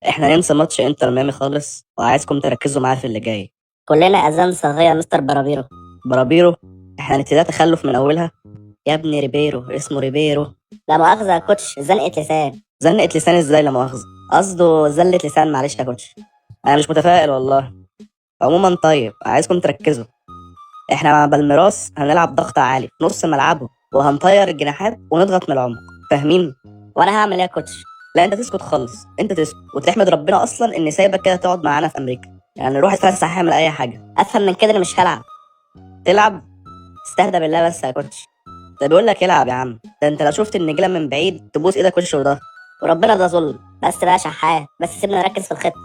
احنا ننسى ماتش انتر ميامي خالص، وعايزكم تركزوا معايا في اللي جاي. كلنا اذان صاغية يا مستر برابيرو. برابيرو؟ احنا هنبتدي تخلف من اولها. يا ابني ريبيرو، اسمه ريبيرو. لا مؤاخذة يا كوتش، زنقة لسان. زنقة لسان ازاي؟ لا مؤاخذة، قصده زلة لسان. معلش يا كوتش، انا مش متفائل والله. عموما طيب، عايزكم تركزوا. احنا مع بالميراس هنلعب ضغط عالي في نص ملعبه، وهنطير الجناحات ونضغط من العمق. فاهمين؟ وانا هعمل ايه يا كوتش؟ لا انت تسكت خالص، انت تسكت وتحمد ربنا اصلا اني سايبك كده تقعد معانا في امريكا. يعني نروح اتفسح، اعمل اي حاجه. افهم من كده انا مش هلعب. تلعب؟ استهدى بالله بس يا كوتش. ده بيقول لك العب يا عم، ده انت لو شفت النجيله من بعيد تبوس ايدك وش وده. وربنا ده ظلم. بس بقى شحات، بس سيبنا نركز في الخطة.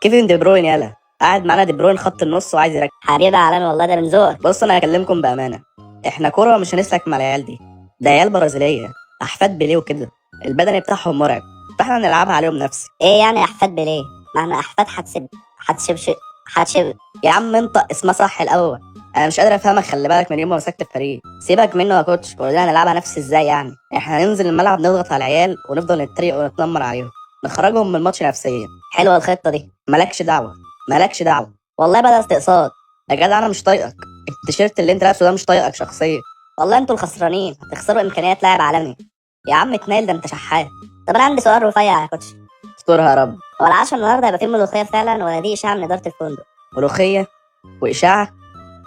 كيفن دي بروين يالا، قاعد معانا دي بروين خط النص وعايز يركز. حبيبي عالمي والله، ده من ذوقك. بص انا هكلمكم بامانه، احنا كوره مش هنسلك مع العيال دي. ده عيال برازيليه، احفاد بيليه وكده، البدني بتاعهم مرعب، فاحنا نلعبها عليهم نفسي. ايه يعني احفاد بليه؟ ما احنا احفاد حتشب. يا عم انطق اسمها صح الاول. انا مش قادر افهمك، خلي بالك من يوم ما مسكت الفريق. سيبك منه يا كوتش، كلنا هنلعبها نفس ازاي يعني. احنا هننزل الملعب نضغط على العيال ونفضل نتريق ونتنمر عليهم، نخرجهم من الماتش نفسيا. حلوة الخطة دي. مالكش دعوه، مالكش دعوه. والله بدل استقصاد. يا جدع انا مش طايقك، التيشيرت اللي انت لابسه ده مش طايقك شخصيا. والله انتوا الخسرانين، هتخسروا امكانيات لاعب عالمي. يا عم اتنيل، ده انت شحات. طب انا عندي سؤال رفيع يا كوتش. استرها يا رب. هو العشاء النهارده هيبقى فيه ملوخية فعلا، ولا دي اشاعة من ادارة الفندق؟ ملوخيه واشاعه؟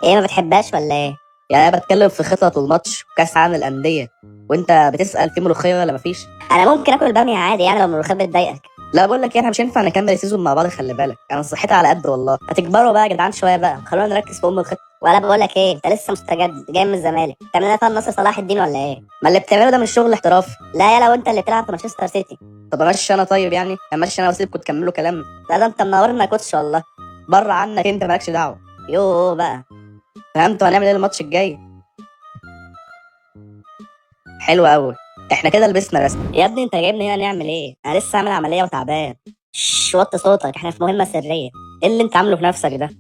ايه، ما بتحبهاش ولا ايه؟ يعني انا بتكلم في خطط الماتش وكاس عالم الانديه، وانت بتسال في ملوخيه ولا مفيش؟ انا ممكن اكل بامية عادي يعني لو الملوخية بتضايقك. لا بقول لك ايه، احنا مش هينفع نكمل السيزون مع بعض، خلي بالك انا صحتي على قد والله. هتكبروا بقى يا جدعان شويه بقى، خلونا نركز في الخطه. ولا بقول لك ايه، انت لسه مستجد جاي من الزمالك تعمل لنا فيها النصر صلاح الدين ولا ايه؟ ما اللي بتعمله ده مش شغل احتراف. لا يا، لو انت اللي بتلعب في مانشستر سيتي. طب امشي انا طيب، يعني امشي انا واسيبكم تكملوا كلام. لا ده انت منورنا يا كوتش والله. بره عنك، انت مالكش دعوه. يوه بقى. فهمتوا هنعمل ايه الماتش الجاي؟ حلو قوي، احنا كده لبسنا رسمي. يا ابني انت جايبني هنا نعمل ايه؟ انا لسه عامل عمليه وتعبان. وطي صوتك، احنا في مهمه سريه. ايه اللي انت عامله في نفسك ده؟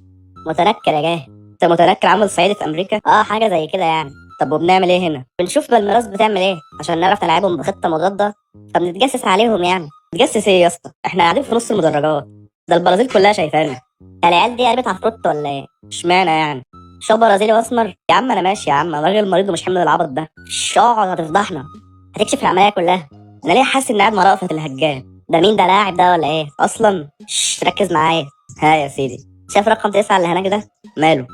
متنكر يا جاهل. انت متنكر عامل صعيدي في امريكا؟ حاجه زي كده يعني. طب وبنعمل ايه هنا؟ بنشوف بالميراس بتعمل ايه عشان نعرف نلعبهم بخطه مضاده، فبنتجسس عليهم يعني. تجسس ايه يا اسطى؟ احنا قاعدين في نص المدرجات، ده البرازيل كلها شايفانا. العيال دي قلبت عفروت ولا ايه؟ اشمعنى يعني؟ شو برازيلي واسمر. يا عم انا ماشي يا عم، انا راجل مريض ومش حمل العبط ده. اقعد هتفضحنا، هتكشف العمليه كلها. انا ليه حاسس ان قاعد مع رأفت الهجان؟ ده مين ده، لاعب ده ولا ايه؟ اصلا ركز معايا. ها يا سيدي. شايف رقم 9 اللي هناك ده؟ ماله؟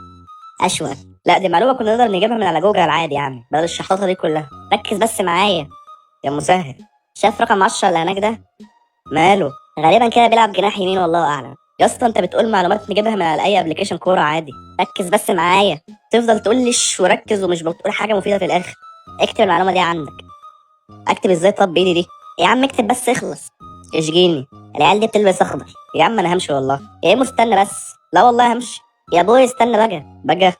اشول. لا دي معلومه كنا نقدر نجيبها من على جوجل عادي يعني، بدل الشحطاطه دي كلها. ركز بس معايا. يا مسهل. شايف رقم 10 اللي هناك ده؟ ماله؟ غالبا كده بيلعب جناح يمين والله اعلم. يا اسطى انت بتقول معلومات نجيبها من على اي ابلكيشن كوره عادي. ركز بس معايا. تفضل تقول لي وركز ومش بتقول حاجه مفيده في الاخر. اكتب المعلومه دي عندك. اكتب ازاي طب بايدي دي؟ يا عم اكتب بس اخلص. اشجيني. العيال دي بتلبس اخضر. يا عم انا همشي والله. يا ايمو استنى بس. لا والله همشي. يا ابوي استنى بقى.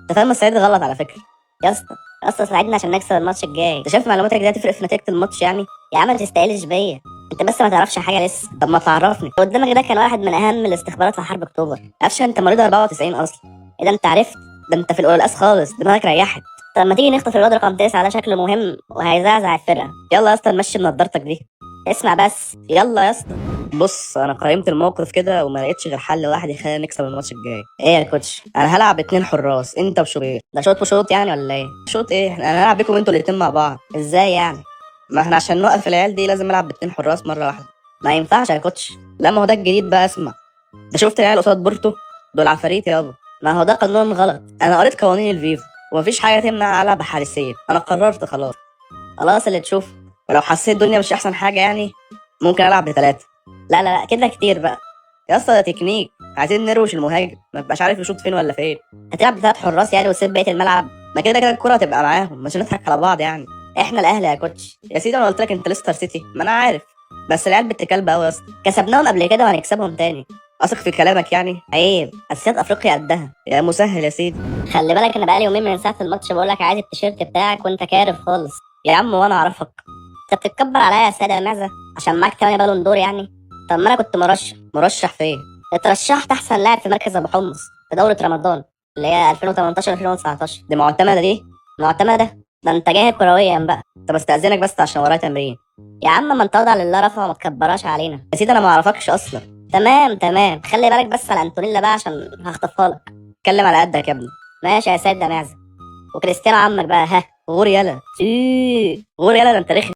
انت فاهم السعيد غلط على فكره. يا اسطى، يا اسطى ساعدنا عشان نكسب الماتش الجاي. انت شايف معلوماتك دي هتفرق في نتيجه الماتش يعني؟ يا عم ما تستقلش بيا، انت بس ما تعرفش حاجه لسه. طب ما تعرفني. قدامك ده كان واحد من اهم الاستخبارات في حرب اكتوبر. قفشه انت مريض 94 اصلا. ايه ده انت عرفت؟ ده انت في القلقاس خالص، دماغك ريحت. طب ما تيجي نخطف الواد رقم 9، ده شكله مهم وهيزعزع الفرقه. يلا يا اسطى نمشي بنضارتك دي. اسمع بس. يلا يا اسطى. بص انا قيمت الموقف كده وما لقيتش غير حل واحد يخلينا نكسب الماتش الجاي. ايه يا كوتش؟ انا هلعب 2 حراس، انت وشوبير. ده شوط وشوط يعني ولا ايه؟ شوط ايه؟ انا هلعب بيكم انتوا الاتنين مع بعض. ازاي يعني؟ ما احنا عشان نوقف العيال دي لازم نلعب ب2 حراس مره واحده. ما ينفعش يا كوتش. لا ما هو ده الجديد بقى، اسمع. ده شفت العيال قصاد بورتو؟ دول عفاريت يابا. ما هو ده قانون غلط. انا قريت قوانين الفيفا ومفيش حاجه تمنع العب بحارسين، انا قررت خلاص. خلاص اللي تشوف. ولو حسيت الدنيا مش احسن حاجه يعني، ممكن العب ب3. لا كده كتير بقى. يا اسطى ده تكنيك، عايزين نروش المهاجم ما تبقاش عارف يشوط فين ولا فين. هتلعب ب3 حراس يعني وتسيب بقيه الملعب؟ ما كده كده الكره هتبقى معاهم، مش هنضحك على بعض يعني. احنا الاهلي يا كوتش. يا سيدي انا قلت لك انت ليستر سيتي، ما انا عارف. بس العيال بنت كلب قوي يا اسطى. كسبناهم قبل كده وهنكسبهم تاني. اثق في كلامك يعني. عيب، اساسيات افريقيا قدها. يا مسهل يا سيدي. خلي بالك انا بقالي يومين من ساعه الماتش بقول لك عايز التيشيرت بتاعك وانت كارف خالص. يا عم وانا اعرفك. انت بتتكبر عليا يا ساده المعزه عشان معاك 8 بالون دور يعني. طب ما انا كنت مرشح. مرشح فين؟ اترشحت احسن لاعب في مركز ابو حمص في دوره رمضان اللي هي 2018 2019. دي معتمده دي؟ معتمده؟ ده انت جاهب كرويا بقى. طب استاذنك بس عشان ورايا تمرين. يا عم من تواضع لله رفعه وما تكبراش علينا. يا سيدي انا ما اعرفكش اصلا. تمام خلي بالك بس على انتونيلا بقى عشان هخطفها لك. اتكلم على قدك يا ابني. ماشي يا سيد ده معزة. وكريستيانو عمك بقى ها. غور يلا. غور يلا، ده انت رخم.